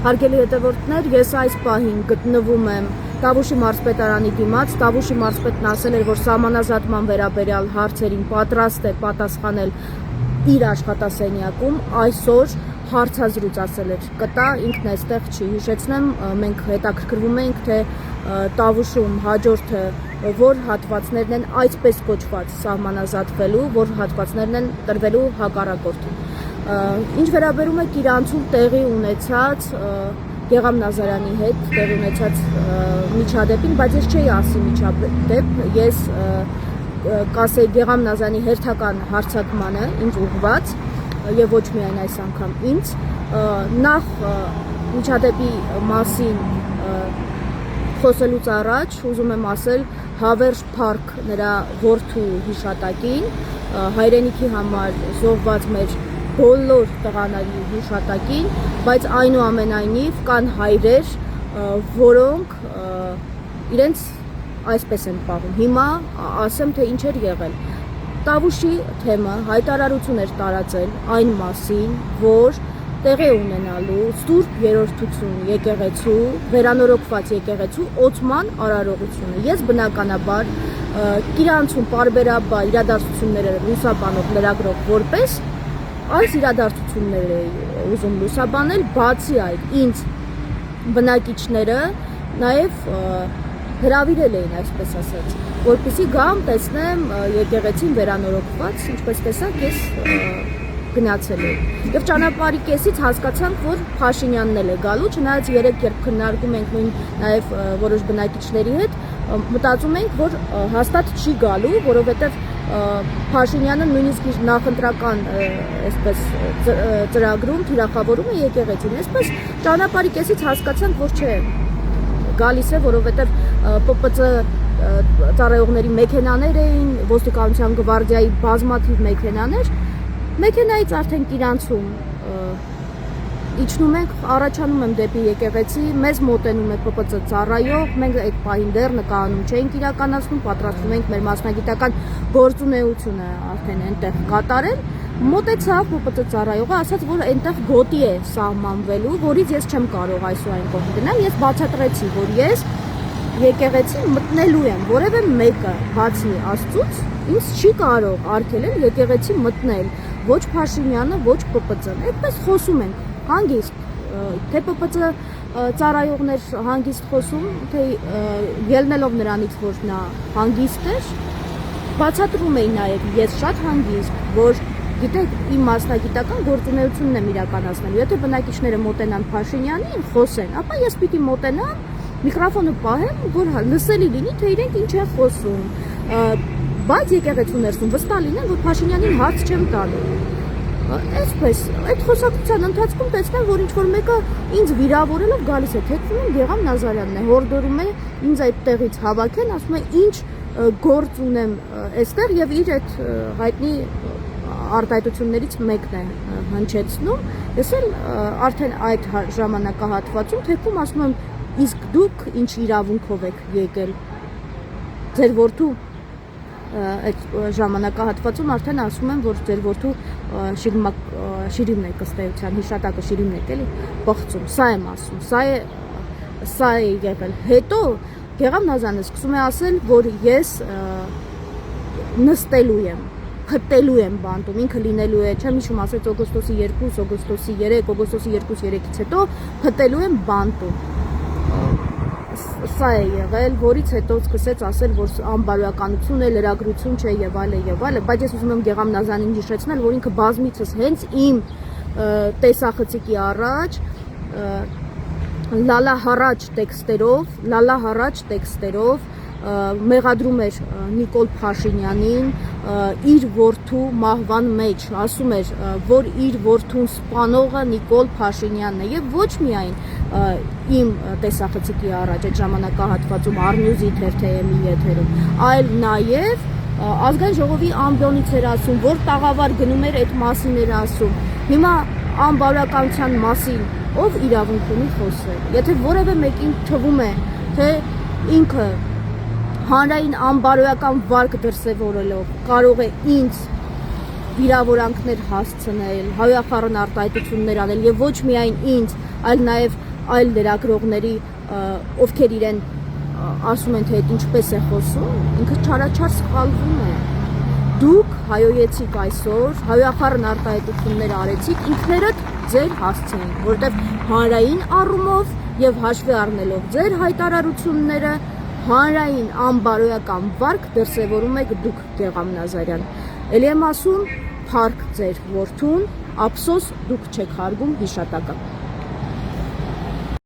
Հարգելի հետևորդներ, ես այս պահին գտնվում եմ Տավուշի մարզպետարանի դիմաց։ Տավուշի մարզպետն ասել էր, որ սահմանազատման վերաբերյալ հարցերին պատրաստ է պատասխանել իր աշխատասենյակում։ Այսօր հարցազրույց ասել էր կտա, ինքն այստեղ չի։ Հիշեցնեմ, մենք հետաքրքրվում ենք, թե Տավուշում հաջորդը որ հատվածներն են այսպես կոչված սահմանազատվելու, որ հատվածներն են տրվելու հակառակորդ։ Ինչ վերաբերում է Կիրանցում տեղի ունեցած Գեղամ Նազարյանի հետ տեղի ունեցած միջադեպին, բայց ես չէի ասի միջադեպ, ես կասեի Գեղամ Նազարյանի հերթական հարձակմանը ինձ ուղղված եւ ոչ միայն այս անգամ ինձ, նախ միջադեպի մասին խոսելուց առաջ ուզում եմ ասել Հավերժ Փարք նրա որդու հիշատակին, հայրենիքի համար զոհված մեր բոլոր տղաների հիշատակին, բայց այնուամենայնիվ կան հայրեր, որոնք իրենց այսպես են պահում։ Հիմա ասեմ, թե ինչ էր եղել։ Տավուշի թեմը հայտարարություն էր տարածել այն մասին, որ տեղի ունենալու Սուրբ Երրորդություն եկեղեցու, վերանորոգված եկեղեցու օծման արարողությունը։ Ես բնականաբար Կիրանցում պարբերաբար իրադարձությունները լուսաբանող լրագրող որպես այս իրադարձությունները ուզում լուսաբանել, բացի այդ ինձ բնակիչները նաև հրավիրել էին, այսպես ասած, որպեսզի գամ տեսնեմ եկեղեցին վերանորոգված, ինչպես տեսակ ես գնացել եմ։ Եվ ճանապարհի կեսից հասկացանք, որ Փաշինյանն էլ է գալու, չնայած երեք երբ քննարկում ենք նույն նաև որոշ բնակիչների հետ, մտածում ենք, որ հաստատ չի գալու, որովհետև Փաշինյանը նույնիսկ իր նախընտրական այսպես ծրագրում թիրախավորում է եկեղեցին։ Այսպես ճանապարհի կեսից հասկացանք, որ չէ, գալիս է, որովհետև ՊՊՑ ծառայողների մեքենաներ էին, ոստիկանության գվարդիայի բազմաթիվ մեքենաներ, մեքենայից արդեն Կիրանցում իջնում ենք, առաջանում եմ դեպի եկեղեցի, մեզ մոտենում է ՊՊՑ ծառայող, մենք այդ պահին դեռ նկարանում չենք իրականացնում, պատրաստվում ենք մեր մասնագիտական գործունեությունը արդեն այնտեղ կատարել։ Մոտեցավ ՊՊՑ ծառայողը, ասաց, որ այնտեղ գոտի է սահմանվելու, որից ես չեմ կարող այս ու այն կողմ գնալ։ Ես բացատրեցի, որ ես եկեղեցի մտնելու եմ, որևէ մեկը բացի Աստծուց ինձ չի կարող արգելել եկեղեցի մտնել, ոչ Փաշինյանը, ոչ ՊՊՑ-ն։ Այդպես խոսում ենք հանգիստ, թե ՊՊՑ ծառայողներ հանգիստ խոսում, թե ելնելով նրանից, որ նա հանգիստ էր, բացատրում էի նաև ես շատ հանգիստ, որ գիտեք, իմ մասնագիտական գործունեությունն եմ իրականացնելու, եթե բնակիչները մոտենան Փաշինյանին, խոսեն, ապա ես պիտի մոտենամ, միկրոֆոնը պահեմ, որ լսելի լինի, թե իրենք ինչ են խոսում, բայց եկեղեցու ներսում վստահ լինեն, որ Փաշինյանին հարց չեմ տալու։ Այսպես, այդ խոսակցության ընթացքում տեսնեմ, որ ինչ-որ մեկը ինձ վիրավորելով գալիս է, թեքվում եմ Գեղամ Նազարյանն է, հորդորում է ինձ այդ տեղից հավաքեն, ասում է ինչ գործ ունեմ այստեղ եւ իր այդ հայտնի արտահայտություններից մեկն է հնչեցնում։ Ես էլ արդեն այդ ժամանակահատվածում թեքում ասում եմ, իսկ դուք ինչ իրավունքով եք եկել ձեր որդու այդ ժամանակահատվածում արդեն ասում եմ, որ ձեր որդու շիրիմն է ըստ հիշատակը շիրիմն է էլի բղծում, սա եմ ասում, սա է եղել։ Հետո Գեղամ Նազարյանը սկսում է ասել, որ ես նստելու եմ, փտելու եմ բանտում, ինքը լինելու է, չեմ հիշում, ասեց օգոստոսի 2, օգոստոսի 3, օգոստոսի 2-3-ից հետո փտելու եմ բանտում։ Սա է եղել, որից հետո սկսեց ասել, որ անբարոյականություն է, լրագրություն չէ եւ այլը, բայց ես ուզում եմ Գեղամ Նազարյանին հիշեցնել, որ ինքը բազմիցս հենց իմ տեսախցիկի առաջ լալա հառաջ տեքստերով մեղադրում էր Նիկոլ Փաշինյանին իր որդու մահվան մեջ, ասում էր, որ իր որդուն սպանողը Նիկոլ Փաշինյանն է եւ ոչ միայն իմ տեսախցիկի առաջ այդ ժամանակահատվածում Arnews-ի թերթ-ի եթերում, այլ նաեւ ազգային ժողովի ամբիոնից էր ասում, որ տաղավար գնում էր այդ մասին էր ասում։ Հիմա անբարոյականության մասին ով իրավունք ունի խոսել։ Եթե որևէ մեկին թվում է, թե ինքը հանրային անբարոյական վարք դրսևորելով կարող է ինձ վիրավորանքներ հասցնել, հայախառն արտահայտություններ անել եւ ոչ միայն ինձ, այլ նաեւ այլ լրագրողների, ովքեր իրեն ասում են, թե այդ ինչպես է խոսում, ինքը չարաչար սխալվում է։ Դուք հայոյեցիք այսօր, հայոյախառն արտահայտություններ արեցիք, ինքներդ ձեր հասցեին, որտեղ հանրային առումով եւ հաշվի առնելով ձեր հայտարարությունները, հանրային անբարոյական վարք դրսևորում եք դուք, Գեղամ Նազարյան։ Էլի եմ ասում, փառք ձեր որդուն, ափսոս դուք չեք հարգում հիշատակը։